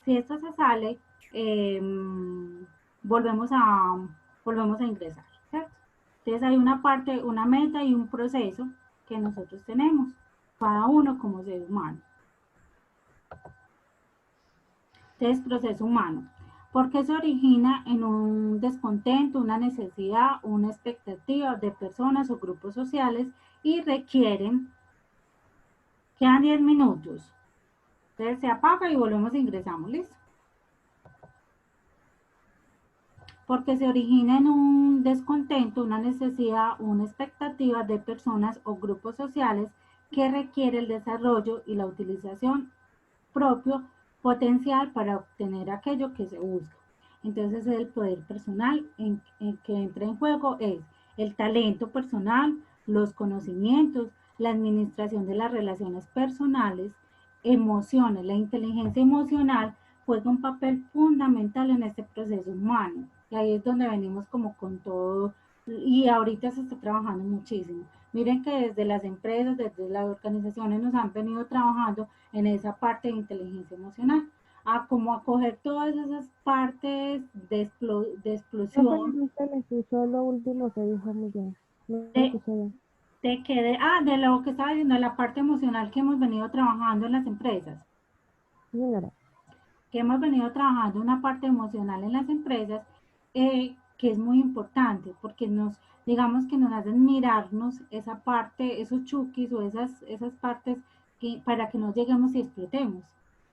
Si esto se sale, eh, volvemos a, volvemos a ingresar, ¿cierto? Entonces hay una parte, una meta y un proceso que nosotros tenemos, cada uno como ser humano. Entonces, proceso humano. Porque se origina en un descontento, una necesidad, una expectativa de personas o grupos sociales y requieren, quedan 10 minutos. Entonces se apaga y volvemos e ingresamos, ¿listo? Porque se origina en un descontento, una necesidad, una expectativa de personas o grupos sociales que requiere el desarrollo y la utilización propio potencial para obtener aquello que se busca. Entonces el poder personal en que entra en juego es el talento personal, los conocimientos, la administración de las relaciones personales, emociones, la inteligencia emocional juega un papel fundamental en este proceso humano. Y ahí es donde venimos como con todo, y ahorita se está trabajando muchísimo. Miren que desde las empresas, desde las organizaciones nos han venido trabajando en esa parte de inteligencia emocional, a como acoger todas esas partes de Profe, explosión, no se me escuchó lo último que dijo muy bien. No lo de, escuché bien. de lo que estaba diciendo, la parte emocional que hemos venido trabajando en las empresas, Sí, señora. que hemos venido trabajando una parte emocional en las empresas, que es muy importante, porque nos, digamos que nos hacen mirarnos esa parte, esos chukis o esas partes para que no lleguemos y explotemos,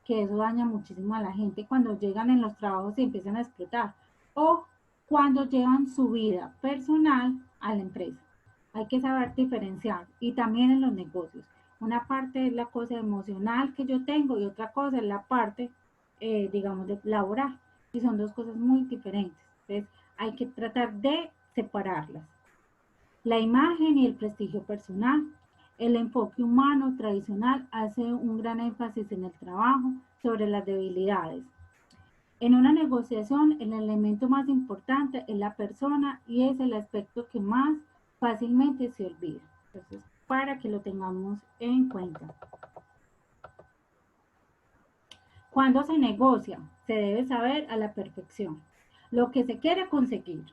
que eso daña muchísimo a la gente cuando llegan en los trabajos y empiezan a explotar, o cuando llevan su vida personal a la empresa. Hay que saber diferenciar, y también en los negocios. Una parte es la cosa emocional que yo tengo y otra cosa es la parte, digamos, de laboral. Y son dos cosas muy diferentes. Entonces, hay que tratar de separarlas. La imagen y el prestigio personal. El enfoque humano tradicional hace un gran énfasis en el trabajo sobre las debilidades. En una negociación, el elemento más importante es la persona y es el aspecto que más fácilmente se olvida. Entonces, para que lo tengamos en cuenta. Cuando se negocia, se debe saber a la perfección lo que se quiere conseguir,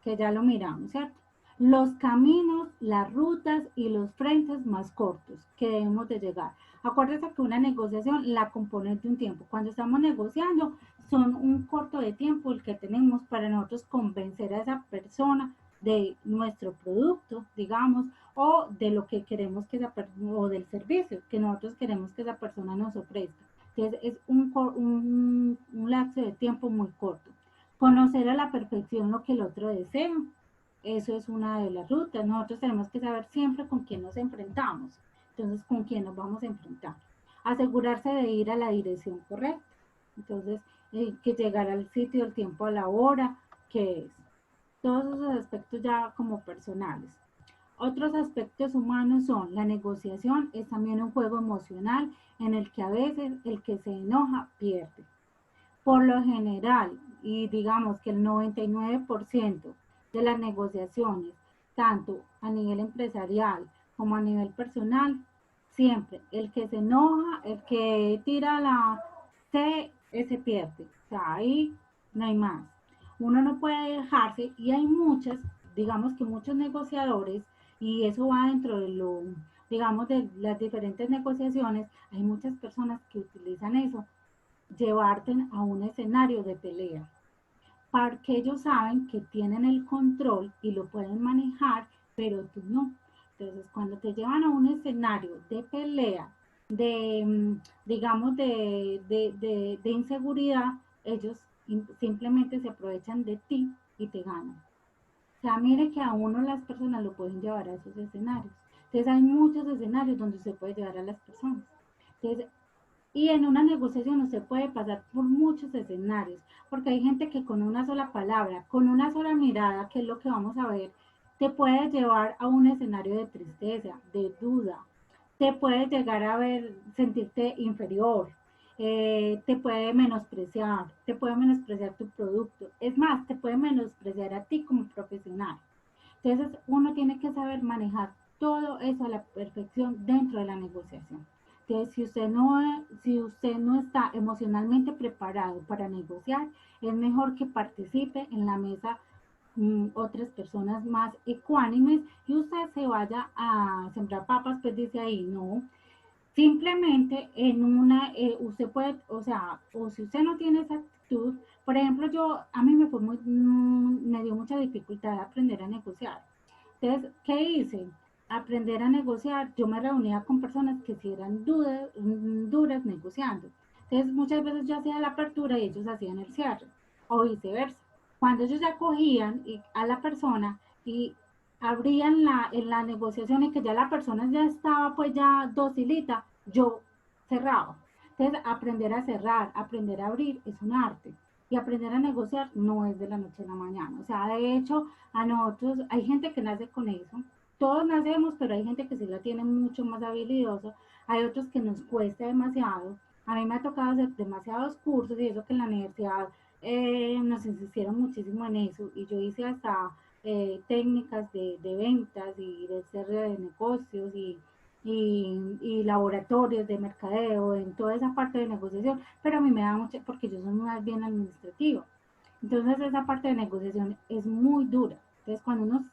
que ya lo miramos, ¿cierto? Los caminos, las rutas y los frentes más cortos que debemos de llegar. Acuérdense que una negociación la compone de un tiempo. Cuando estamos negociando, son un corto de tiempo el que tenemos para nosotros convencer a esa persona de nuestro producto, digamos, o de lo que queremos que esa o del servicio que nosotros queremos que esa persona nos ofrezca. Entonces es un lapso de tiempo muy corto. Conocer a la perfección lo que el otro desea, eso es una de las rutas. Nosotros tenemos que saber siempre con quién nos enfrentamos, entonces con quién nos vamos a enfrentar. Asegurarse de ir a la dirección correcta, entonces que llegar al sitio, el tiempo, a la hora, que es. Todos esos aspectos ya como personales. Otros aspectos humanos son la negociación, es también un juego emocional en el que a veces el que se enoja pierde. Por lo general, y digamos que el 99% de las negociaciones, tanto a nivel empresarial como a nivel personal, siempre el que se enoja, el que tira la C, ese pierde. O sea, ahí no hay más. Uno no puede dejarse, y hay muchas, digamos que muchos negociadores, y eso va dentro de lo, digamos, de las diferentes negociaciones, hay muchas personas que utilizan eso, llevarte a un escenario de pelea, porque ellos saben que tienen el control y lo pueden manejar, pero tú no. Entonces, cuando te llevan a un escenario de pelea, digamos, de inseguridad, ellos simplemente se aprovechan de ti y te ganan. O sea, mire que a uno las personas lo pueden llevar a esos escenarios. Entonces, hay muchos escenarios donde se puede llevar a las personas. Entonces, y en una negociación usted puede pasar por muchos escenarios, porque hay gente que con una sola palabra, con una sola mirada, que es lo que vamos a ver, te puede llevar a un escenario de tristeza, de duda, te puede llegar a ver, sentirte inferior, te puede menospreciar tu producto, es más, te puede menospreciar a ti como profesional. Entonces uno tiene que saber manejar todo eso a la perfección dentro de la negociación. Entonces, si usted no está emocionalmente preparado para negociar, es mejor que participe en la mesa otras personas más ecuánimes y usted se vaya a sembrar papas, pues dice ahí, no. Simplemente usted puede, o sea, o si usted no tiene esa actitud, por ejemplo, a mí me dio mucha dificultad aprender a negociar. Entonces, ¿qué hice? Aprender a negociar. Yo me reunía con personas que sí eran duras negociando. Entonces, muchas veces yo hacía la apertura y ellos hacían el cierre, o viceversa. Cuando ellos ya cogían a la persona y abrían en la negociación y que ya la persona ya estaba pues ya docilita, yo cerraba. Entonces, aprender a cerrar, aprender a abrir es un arte. Y aprender a negociar no es de la noche a la mañana. O sea, de hecho, a nosotros, hay gente que nace con eso. Todos nacemos, pero hay gente que sí la tiene mucho más habilidosa. Hay otros que nos cuesta demasiado. A mí me ha tocado hacer demasiados cursos y eso que en la universidad nos insistieron muchísimo en eso. Y yo hice hasta técnicas de ventas y de cierre de negocios y laboratorios de mercadeo, en toda esa parte de negociación, pero a mí me da mucho, porque yo soy más bien administrativa. Entonces esa parte de negociación es muy dura. Entonces cuando uno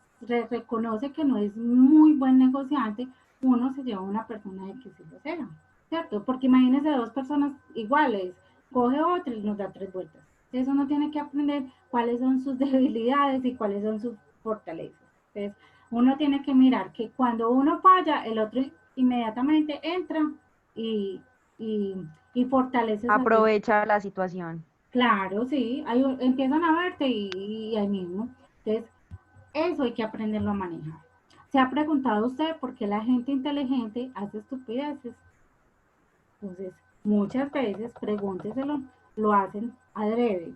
reconoce que no es muy buen negociante, uno se lleva a una persona de que sí lo sea, ¿cierto? Porque imagínese dos personas iguales, coge otra y nos da tres vueltas. Entonces uno tiene que aprender cuáles son sus debilidades y cuáles son sus fortalezas. Entonces uno tiene que mirar que cuando uno falla, el otro inmediatamente entra y, y, y fortalece esas Aprovecha la situación. Claro, sí, empiezan a verte y ahí mismo. Entonces, eso hay que aprenderlo a manejar. ¿Se ha preguntado usted por qué la gente inteligente hace estupideces? Entonces, muchas veces, pregúnteselo, lo hacen adrede.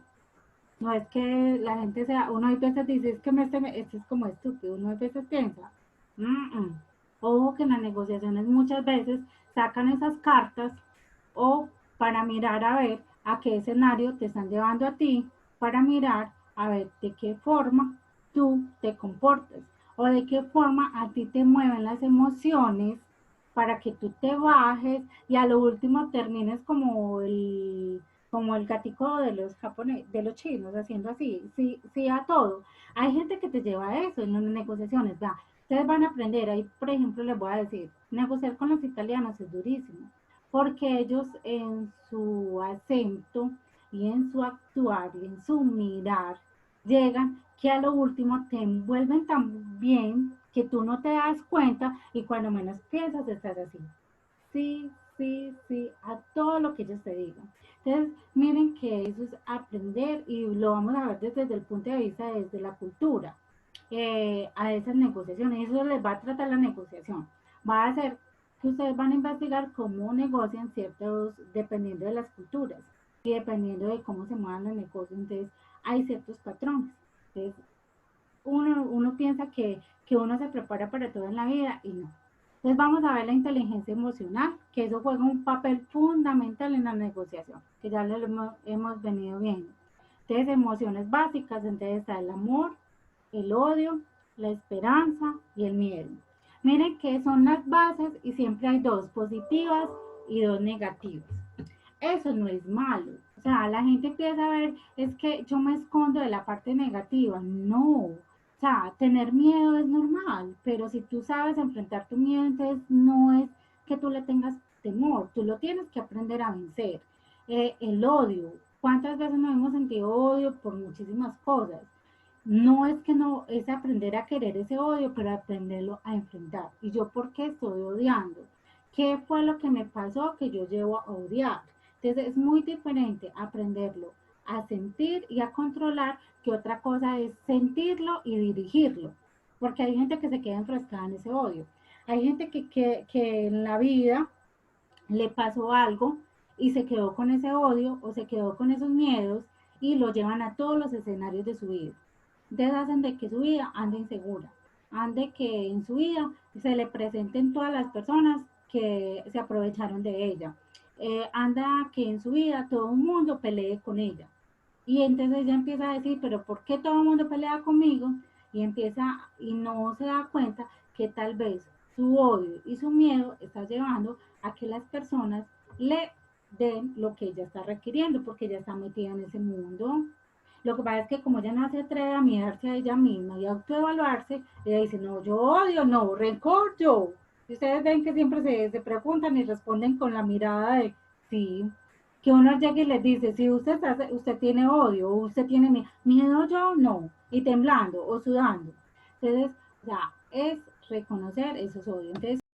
No es que la gente sea, uno a veces dice, es que este es como estúpido, uno a veces piensa, "Mm, mm". Ojo que en las negociaciones muchas veces sacan esas cartas o para mirar a ver a qué escenario te están llevando a ti, para mirar a ver de qué forma tú te comportas o de qué forma a ti te mueven las emociones para que tú te bajes y a lo último termines como el gatico de los japoneses, de los chinos, haciendo así, sí, sí a todo. Hay gente que te lleva a eso en las negociaciones, ¿va? Ustedes van a aprender, ahí por ejemplo les voy a decir, negociar con los italianos es durísimo, porque ellos en su acento y en su actuar y en su mirar llegan que a lo último te envuelven tan bien que tú no te das cuenta y cuando menos piensas estás así. Sí, sí, sí, a todo lo que ellos te digan. Entonces, miren que eso es aprender y lo vamos a ver desde el punto de vista desde la cultura a esas negociaciones. Eso les va a tratar la negociación. Va a ser que ustedes van a investigar cómo negocian ciertos, dependiendo de las culturas y dependiendo de cómo se muevan los negocios. Entonces, hay ciertos patrones. Entonces, uno piensa que uno se prepara para todo en la vida y no. Entonces vamos a ver la inteligencia emocional, que eso juega un papel fundamental en la negociación, que ya lo hemos venido viendo. Entonces, emociones básicas, entonces está el amor, el odio, la esperanza y el miedo. Miren que son las bases y siempre hay dos positivas y dos negativas. Eso no es malo. O sea, la gente empieza a ver, es que yo me escondo de la parte negativa. No. O sea, tener miedo es normal, pero si tú sabes enfrentar tu miedo, entonces no es que tú le tengas temor, tú lo tienes que aprender a vencer. El odio. ¿Cuántas veces nos hemos sentido odio por muchísimas cosas? No es que no, es aprender a querer ese odio, pero aprenderlo a enfrentar. ¿Y yo por qué estoy odiando? ¿Qué fue lo que me pasó que yo llevo a odiar? Entonces es muy diferente aprenderlo a sentir y a controlar que otra cosa es sentirlo y dirigirlo. Porque hay gente que se queda enfrascada en ese odio. Hay gente que en la vida le pasó algo y se quedó con ese odio o se quedó con esos miedos y lo llevan a todos los escenarios de su vida. Entonces hacen de que su vida ande insegura, ande que en su vida se le presenten todas las personas que se aprovecharon de ella, anda que en su vida todo el mundo pelee con ella. Y entonces ella empieza a decir, pero ¿por qué todo el mundo pelea conmigo? Y empieza y no se da cuenta que tal vez su odio y su miedo está llevando a que las personas le den lo que ella está requiriendo, porque ella está metida en ese mundo. Lo que pasa es que como ella no se atreve a mirarse a ella misma y a autoevaluarse, ella dice, no, yo odio, no, rencor, yo. Y ustedes ven que siempre se preguntan y responden con la mirada de, sí, que uno llegue y les dice, si usted tiene odio, o usted tiene miedo, yo no, y temblando o sudando. Entonces, ya, es reconocer esos odios. Entonces,